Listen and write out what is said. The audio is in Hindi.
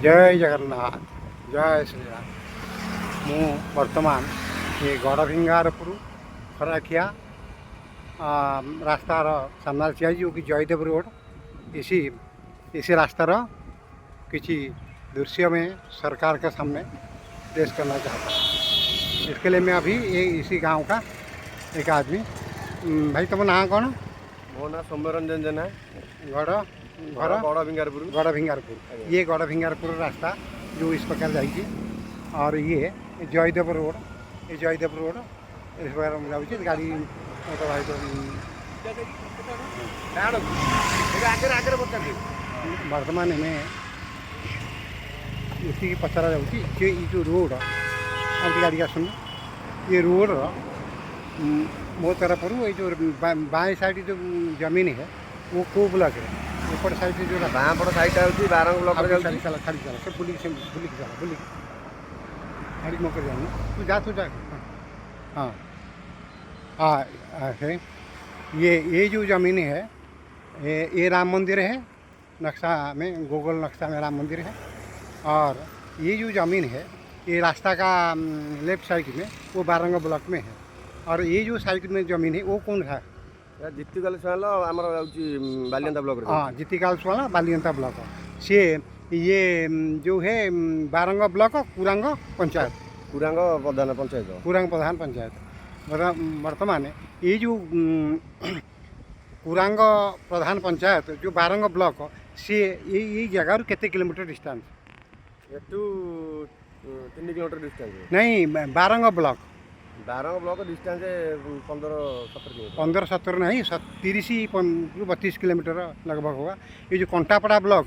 जय जगन्नाथ जय श्री राम। मु वर्तमान ये गड़भिंगारपुर खराखिया रास्तार सामना ठिया जो कि जयदेव रोड इसी रास्तार किसी दृश्य में सरकार के सामने पेश करना चाहता हूँ। इसके लिए मैं अभी इसी गांव का एक आदमी भाई तुम ना कौन? मो ना सौम्यरंजन जेना गड़ घर गड़भिंगारपुर। गड़भिंगारपुर ये गड़भिंगारपुर रास्ता जो इस प्रकार जाइए और ये जयदेव रोड ये जयदेव रोड इस प्रकार जाऊँगी गाड़ी मोटर भाई वर्तमान में इसी की पचरा जाऊँगी जो रोड अब गाड़ी आसन ये रोड मो तरफ ये जो बाएं साइड जो जमीन है वो को ब्लॉक है ऊपर साइड जो बाँ पट साइड होती बारंग ब्लॉक खाली चला से बुलिक चला बुलिक गाड़ी मौके जाना तू जा हाँ हाँ है ये जो ज़मीन है ये राम मंदिर है नक्शा में गूगल नक्शा में राम मंदिर है। और ये जो ज़मीन है ये रास्ता का लेफ्ट साइड में वो बारंग ब्लॉक में है। और ये जो साइड में ज़मीन है वो कौन है? जितिकाल सुआल आमर बालियंता ब्लॉक। हाँ जितिकाल सुआल बालियंता ब्लॉक से ये जो है बारंग ब्लॉक कुरांग पंचायत कुरांग प्रधान पंचायत कुरांग प्रधान पंचायत वर्तमान ये जो कुरांग प्रधान पंचायत जो बारंग ब्लॉक सी ये जगह केते किलोमीटर डिस्टेंस? 3 किलोमीटर डिस्टेंस नहीं बारंग ब्लॉक डिस्टेंस 15-17 15-17 नहीं 30-32 किलोमीटर लगभग होगा। ये जो कंटापड़ा ब्लॉक